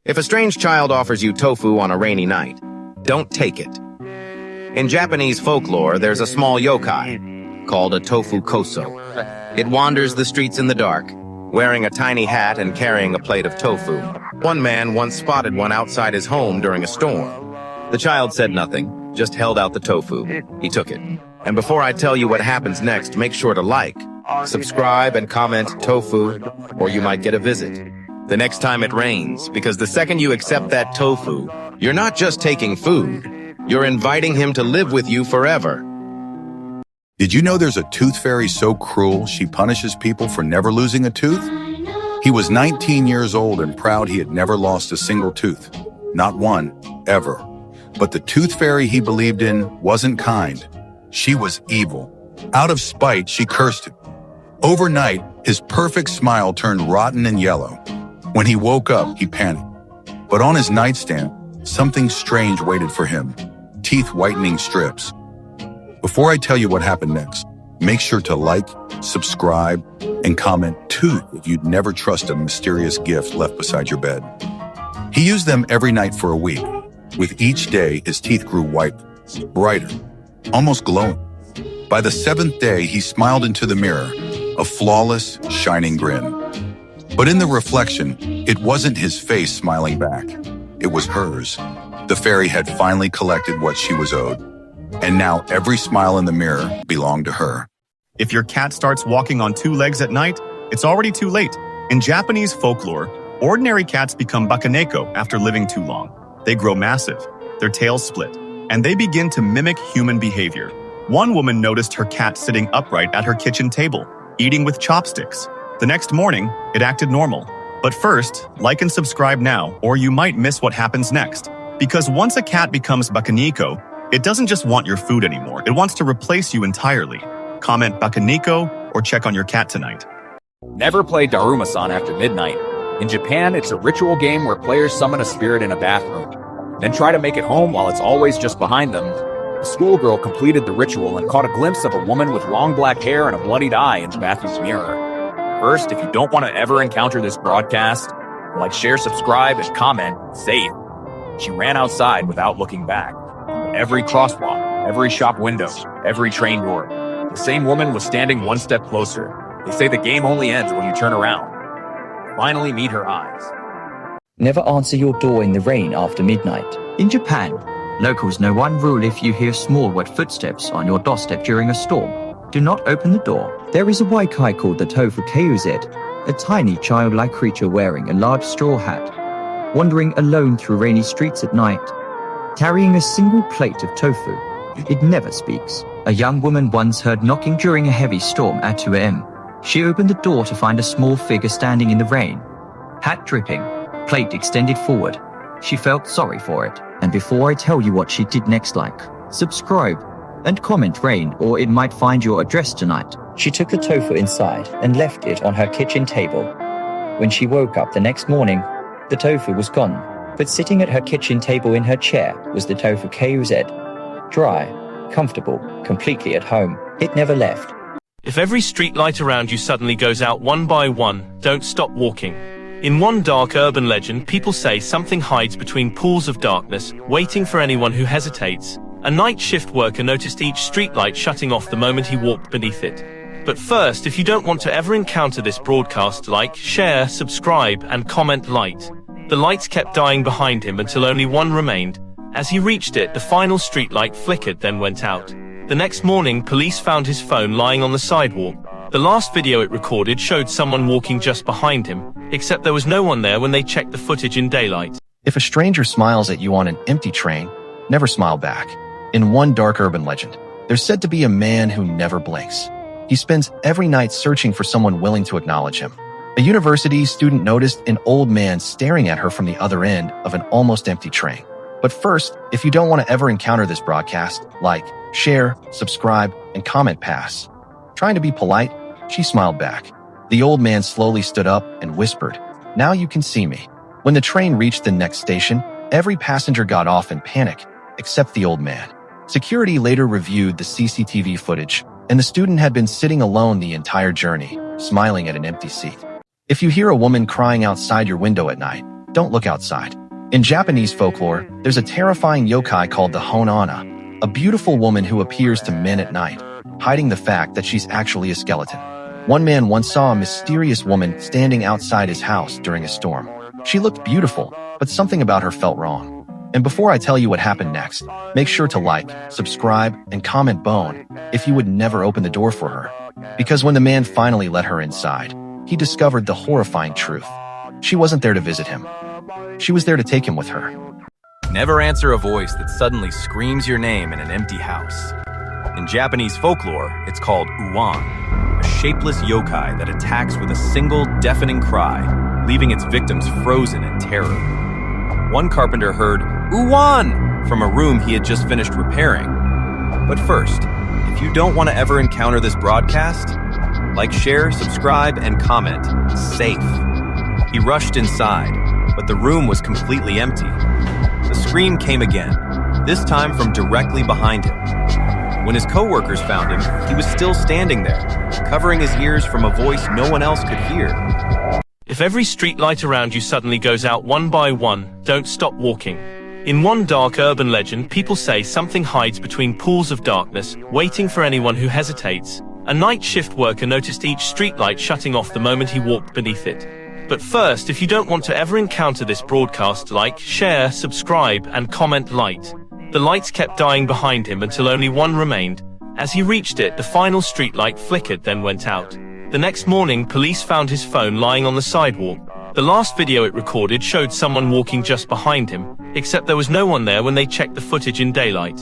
If a strange child offers you tofu on a rainy night, don't take it. In Japanese folklore, there's a small yokai called a tofu koso. It wanders the streets in the dark, wearing a tiny hat and carrying a plate of tofu. One man once spotted one outside his home during a storm. The child said nothing, just held out the tofu. He took it. And before I tell you what happens next, make sure to like, subscribe, and comment tofu, or you might get a visit the next time it rains, because the second you accept that tofu, you're not just taking food, you're inviting him to live with you forever. Did you know there's a tooth fairy so cruel she punishes people for never losing a tooth? He was 19 years old and proud he had never lost a single tooth. Not one, ever. But the tooth fairy he believed in wasn't kind. She was evil. Out of spite, she cursed him. Overnight, his perfect smile turned rotten and yellow. When he woke up, he panicked. But on his nightstand, something strange waited for him. Teeth-whitening strips. Before I tell you what happened next, make sure to like, subscribe, and comment too if you'd never trust a mysterious gift left beside your bed. He used them every night for a week. With each day, his teeth grew whiter, brighter, almost glowing. By the 7th day, he smiled into the mirror, a flawless, shining grin. But in the reflection, it wasn't his face smiling back. It was hers. The fairy had finally collected what she was owed. And now every smile in the mirror belonged to her. If your cat starts walking on 2 legs at night, it's already too late. In Japanese folklore, ordinary cats become bakaneko after living too long. They grow massive, their tails split, and they begin to mimic human behavior. One woman noticed her cat sitting upright at her kitchen table, eating with chopsticks. The next morning, it acted normal. But first, like and subscribe now, or you might miss what happens next. Because once a cat becomes bakaneko, it doesn't just want your food anymore, it wants to replace you entirely. Comment bakaneko or check on your cat tonight. Never play Daruma-san after midnight. In Japan, it's a ritual game where players summon a spirit in a bathroom, then try to make it home while it's always just behind them. A schoolgirl completed the ritual and caught a glimpse of a woman with long black hair and a bloodied eye in the bathroom mirror. First, if you don't want to ever encounter this broadcast, like, share, subscribe, and comment, safe. She ran outside without looking back. Every crosswalk, every shop window, every train door. The same woman was standing one step closer. They say the game only ends when you turn around. Finally meet her eyes. Never answer your door in the rain after midnight. In Japan, locals know one rule: if you hear small wet footsteps on your doorstep during a storm, do not open the door. There is a yokai called the Tofu KUZ, a tiny childlike creature wearing a large straw hat, wandering alone through rainy streets at night, carrying a single plate of tofu. It never speaks. A young woman once heard knocking during a heavy storm at 2 a.m. She opened the door to find a small figure standing in the rain, hat dripping, plate extended forward. She felt sorry for it. And before I tell you what she did next, like, subscribe, and comment rain, or it might find your address tonight. She took the tofu inside and left it on her kitchen table. When she woke up the next morning, the tofu was gone. But sitting at her kitchen table in her chair was the Tofu KUZ. Dry, comfortable, completely at home. It never left. If every street light around you suddenly goes out one by one, don't stop walking. In one dark urban legend, people say something hides between pools of darkness, waiting for anyone who hesitates. A night shift worker noticed each streetlight shutting off the moment he walked beneath it. But first, if you don't want to ever encounter this broadcast, like, share, subscribe, and comment light. The lights kept dying behind him until only one remained. As he reached it, the final streetlight flickered, then went out. The next morning, police found his phone lying on the sidewalk. The last video it recorded showed someone walking just behind him, except there was no one there when they checked the footage in daylight. If a stranger smiles at you on an empty train, never smile back. In one dark urban legend, there's said to be a man who never blinks. He spends every night searching for someone willing to acknowledge him. A university student noticed an old man staring at her from the other end of an almost empty train. But first, if you don't want to ever encounter this broadcast, like, share, subscribe, and comment pass. Trying to be polite, she smiled back. The old man slowly stood up and whispered, "Now you can see me." When the train reached the next station, every passenger got off in panic, except the old man. Security later reviewed the CCTV footage, and the student had been sitting alone the entire journey, smiling at an empty seat. If you hear a woman crying outside your window at night, don't look outside. In Japanese folklore, there's a terrifying yokai called the Honana, a beautiful woman who appears to men at night, hiding the fact that she's actually a skeleton. One man once saw a mysterious woman standing outside his house during a storm. She looked beautiful, but something about her felt wrong. And before I tell you what happened next, make sure to like, subscribe, and comment bone if you would never open the door for her. Because when the man finally let her inside, he discovered the horrifying truth. She wasn't there to visit him. She was there to take him with her. Never answer a voice that suddenly screams your name in an empty house. In Japanese folklore, it's called uwan, a shapeless yokai that attacks with a single deafening cry, leaving its victims frozen in terror. One carpenter heard "Uwan" from a room he had just finished repairing. But first, if you don't want to ever encounter this broadcast, like, share, subscribe, and comment. Safe. He rushed inside, but the room was completely empty. The scream came again, this time from directly behind him. When his co-workers found him, he was still standing there, covering his ears from a voice no one else could hear. If every street light around you suddenly goes out one by one, don't stop walking. In one dark urban legend, people say something hides between pools of darkness, waiting for anyone who hesitates. A night shift worker noticed each streetlight shutting off the moment he walked beneath it. But first, if you don't want to ever encounter this broadcast, like, share, subscribe, and comment light. The lights kept dying behind him until only one remained. As he reached it, the final streetlight flickered, then went out. The next morning, police found his phone lying on the sidewalk. The last video it recorded showed someone walking just behind him, except there was no one there when they checked the footage in daylight.